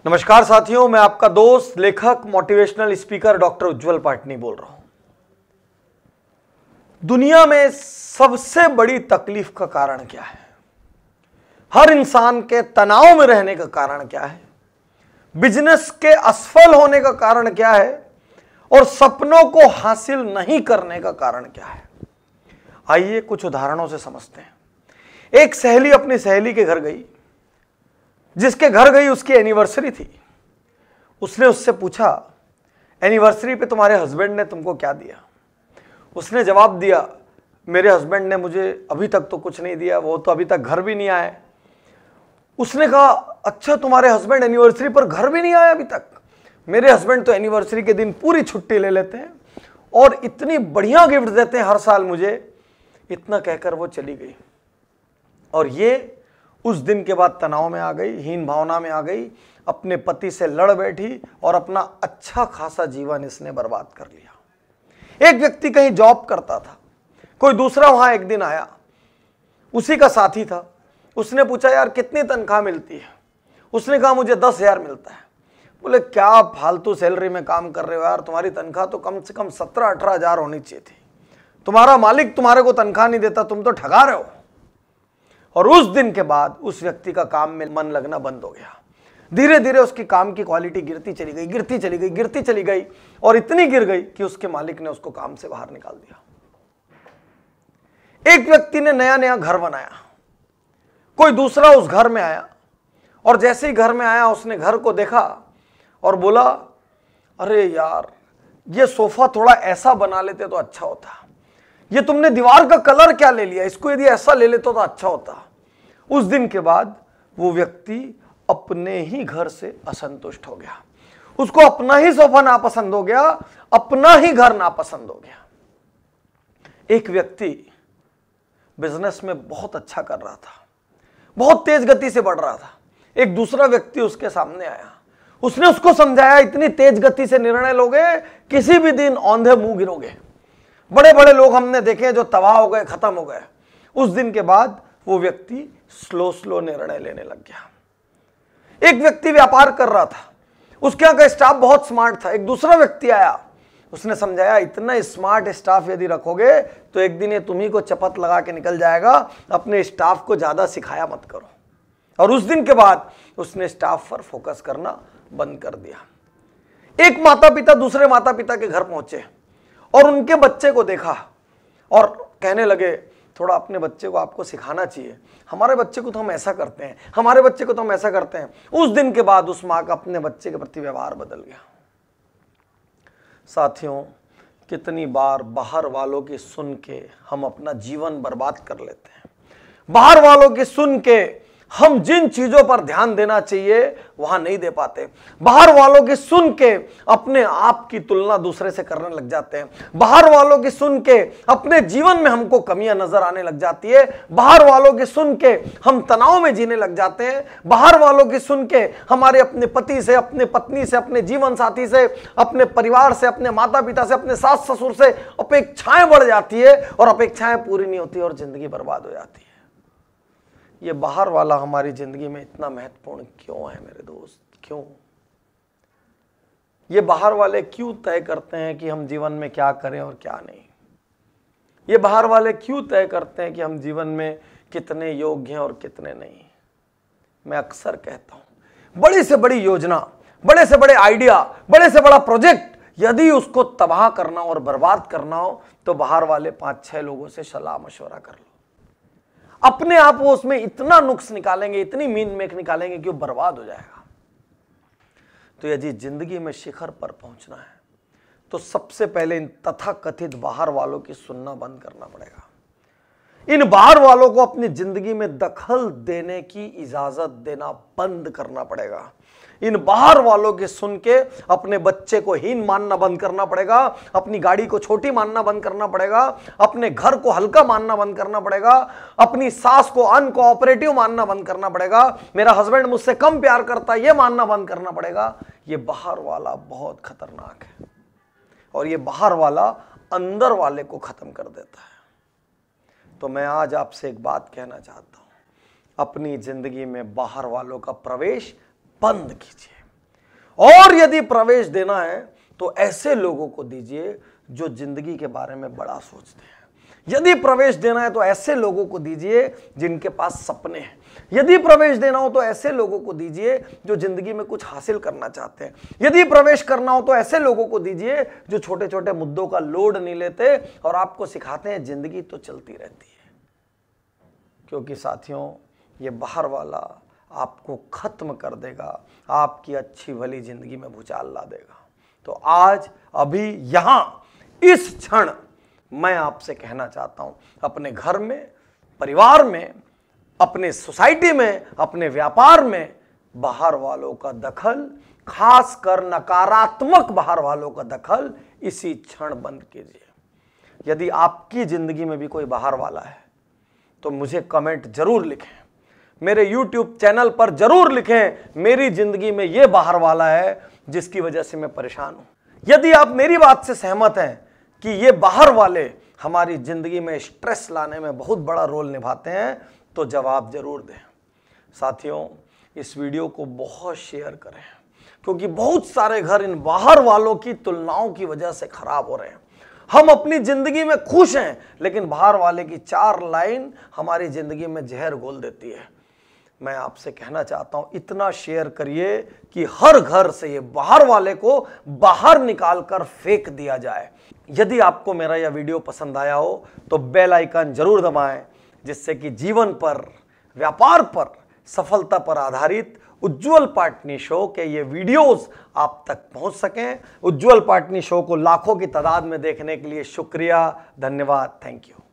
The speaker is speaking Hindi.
नमस्कार साथियों, मैं आपका दोस्त लेखक मोटिवेशनल स्पीकर डॉक्टर उज्जवल पाटनी बोल रहा हूं। दुनिया में सबसे बड़ी तकलीफ का कारण क्या है? हर इंसान के तनाव में रहने का कारण क्या है? बिजनेस के असफल होने का कारण क्या है? और सपनों को हासिल नहीं करने का कारण क्या है? आइए कुछ उदाहरणों से समझते हैं। एक सहेली अपनी सहेली के घर गई। जिसके घर गई उसकी एनिवर्सरी थी। उसने उससे पूछा, एनिवर्सरी पे तुम्हारे हस्बैंड ने तुमको क्या दिया? उसने जवाब दिया, मेरे हस्बैंड ने मुझे अभी तक तो कुछ नहीं दिया, वो तो अभी तक घर भी नहीं आए। उसने कहा, अच्छा तुम्हारे हस्बैंड एनिवर्सरी पर घर भी नहीं आए अभी तक? मेरे हस्बैंड तो एनिवर्सरी के दिन पूरी छुट्टी ले लेते हैं और इतनी बढ़िया गिफ्ट देते हैं हर साल मुझे। इतना कहकर वो चली गई और ये उस दिन के बाद तनाव में आ गई, हीन भावना में आ गई, अपने पति से लड़ बैठी और अपना अच्छा खासा जीवन इसने बर्बाद कर लिया। एक व्यक्ति कहीं जॉब करता था, कोई दूसरा वहां एक दिन आया, उसी का साथी था। उसने पूछा, यार कितनी तनख्वाह मिलती है? उसने कहा, मुझे 10,000 मिलता है। बोले, क्या फालतू सैलरी में काम कर रहे हो यार, तुम्हारी तनख्वाह तो कम से कम 17-18 हजार होनी चाहिए थी। तुम्हारा मालिक तुम्हारे को तनख्वाह नहीं देता, तुम तो ठगा रहे हो। और उस दिन के बाद उस व्यक्ति का काम में मन लगना बंद हो गया। धीरे धीरे उसकी काम की क्वालिटी गिरती चली गई और इतनी गिर गई कि उसके मालिक ने उसको काम से बाहर निकाल दिया। एक व्यक्ति ने नया नया घर बनाया, कोई दूसरा उस घर में आया और जैसे ही घर में आया उसने घर को देखा और बोला, अरे यार ये सोफा थोड़ा ऐसा बना लेते तो अच्छा होता, ये तुमने दीवार का कलर क्या ले लिया, इसको यदि ऐसा ले लेते तो अच्छा होता। उस दिन के बाद वो व्यक्ति अपने ही घर से असंतुष्ट हो गया। उसको अपना ही सोफा नापसंद हो गया, अपना ही घर नापसंद हो गया। एक व्यक्ति बिजनेस में बहुत अच्छा कर रहा था, बहुत तेज गति से बढ़ रहा था। एक दूसरा व्यक्ति उसके सामने आया, उसने उसको समझाया, इतनी तेज गति से निर्णय लोगे किसी भी दिन औंधे मुंह गिरोगे। बड़े बड़े लोग हमने देखे जो तबाह हो गए, खत्म हो गए। उस दिन के बाद वो व्यक्ति स्लो निर्णय लेने लग गया। एक व्यक्ति व्यापार कर रहा था, उसके यहाँ का स्टाफ बहुत स्मार्ट था। एक दूसरा व्यक्ति आया, उसने समझाया, इतना स्मार्ट स्टाफ यदि रखोगे तो एक दिन ये तुम्ही को चपत लगा के निकल जाएगा, अपने स्टाफ को ज्यादा सिखाया मत करो। और उस दिन के बाद उसने स्टाफ पर फोकस करना बंद कर दिया। एक माता पिता दूसरे माता पिता के घर पहुंचे और उनके बच्चे को देखा और कहने लगे, थोड़ा अपने बच्चे को आपको सिखाना चाहिए, हमारे बच्चे को तो हम ऐसा करते हैं, हमारे बच्चे को तो हम ऐसा करते हैं। उस दिन के बाद उस माँ का अपने बच्चे के प्रति व्यवहार बदल गया। साथियों, कितनी बार बाहर वालों की सुन के हम अपना जीवन बर्बाद कर लेते हैं। बाहर वालों की सुन के हम जिन चीजों पर ध्यान देना चाहिए वहां नहीं दे पाते। बाहर वालों की सुन के अपने आप की तुलना दूसरे से करने लग जाते हैं। बाहर वालों की सुन के अपने जीवन में हमको कमियां नजर आने लग जाती है। बाहर वालों की सुन के हम तनाव में जीने लग जाते हैं। बाहर वालों की सुन के हमारे अपने पति से, अपने पत्नी से, अपने जीवन साथी से, अपने परिवार से, अपने माता पिता से, अपने सास ससुर से अपेक्षाएं बढ़ जाती है और अपेक्षाएं पूरी नहीं होती और जिंदगी बर्बाद हो जाती है। ये बाहर वाला हमारी जिंदगी में इतना महत्वपूर्ण क्यों है मेरे दोस्त? क्यों? ये बाहर वाले क्यों तय करते हैं कि हम जीवन में क्या करें और क्या नहीं? ये बाहर वाले क्यों तय करते हैं कि हम जीवन में कितने योग्य हैं और कितने नहीं? मैं अक्सर कहता हूं, बड़ी से बड़ी योजना, बड़े से बड़े आइडिया, बड़े से बड़ा प्रोजेक्ट यदि उसको तबाह करना और बर्बाद करना हो तो बाहर वाले 5-6 लोगों से सलाह मशवरा कर लो। अपने आप वो उसमें इतना नुक्स निकालेंगे, इतनी मीन मेख निकालेंगे कि वो बर्बाद हो जाएगा। तो यदि जिंदगी में शिखर पर पहुंचना है तो सबसे पहले इन तथाकथित बाहर वालों की सुनना बंद करना पड़ेगा। इन बाहर वालों को अपनी जिंदगी में दखल देने की इजाजत देना बंद करना पड़ेगा। इन बाहर वालों के सुन के अपने बच्चे को हीन मानना बंद करना पड़ेगा, अपनी गाड़ी को छोटी मानना बंद करना पड़ेगा, अपने घर को हल्का मानना बंद करना पड़ेगा, अपनी सास को अनकोऑपरेटिव मानना बंद करना पड़ेगा, मेरा हस्बैंड मुझसे कम प्यार करता है ये मानना बंद करना पड़ेगा। ये बाहर वाला बहुत खतरनाक है और ये बाहर वाला अंदर वाले को खत्म कर देता है। तो मैं आज आपसे एक बात कहना चाहता हूं, अपनी जिंदगी में बाहर वालों का प्रवेश बंद कीजिए। और यदि प्रवेश देना है तो ऐसे लोगों को दीजिए जो जिंदगी के बारे में बड़ा सोचते हैं। यदि प्रवेश देना है तो ऐसे लोगों को दीजिए जिनके पास सपने हैं। यदि प्रवेश देना हो तो ऐसे लोगों को दीजिए जो जिंदगी में कुछ हासिल करना चाहते हैं। यदि प्रवेश करना हो तो ऐसे लोगों को दीजिए जो छोटे छोटे मुद्दों का लोड नहीं लेते और आपको सिखाते हैं जिंदगी तो चलती रहती है। क्योंकि साथियों, ये बाहर वाला आपको खत्म कर देगा, आपकी अच्छी भली जिंदगी में भूचाल ला देगा। तो आज अभी यहां इस क्षण मैं आपसे कहना चाहता हूं, अपने घर में, परिवार में, अपने सोसाइटी में, अपने व्यापार में बाहर वालों का दखल, खासकर नकारात्मक बाहर वालों का दखल इसी क्षण बंद कीजिए। यदि आपकी जिंदगी में भी कोई बाहर वाला है तो मुझे कमेंट जरूर लिखें, मेरे YouTube चैनल पर जरूर लिखें, मेरी जिंदगी में यह बाहर वाला है जिसकी वजह से मैं परेशान हूं। यदि आप मेरी बात से सहमत हैं कि ये बाहर वाले हमारी जिंदगी में स्ट्रेस लाने में बहुत बड़ा रोल निभाते हैं तो जवाब जरूर दें। साथियों, इस वीडियो को बहुत शेयर करें, क्योंकि बहुत सारे घर इन बाहर वालों की तुलनाओं की वजह से खराब हो रहे हैं। हम अपनी जिंदगी में खुश हैं, लेकिन बाहर वाले की 4 लाइन हमारी जिंदगी में जहर घोल देती है। मैं आपसे कहना चाहता हूं, इतना शेयर करिए कि हर घर से ये बाहर वाले को बाहर निकालकर फेंक दिया जाए। यदि आपको मेरा यह वीडियो पसंद आया हो तो बेल आइकन जरूर दबाएं, जिससे कि जीवन पर, व्यापार पर, सफलता पर आधारित उज्जवल पाटनी शो के ये वीडियोस आप तक पहुंच सकें। उज्जवल पाटनी शो को लाखों की तादाद में देखने के लिए शुक्रिया, धन्यवाद, थैंक यू।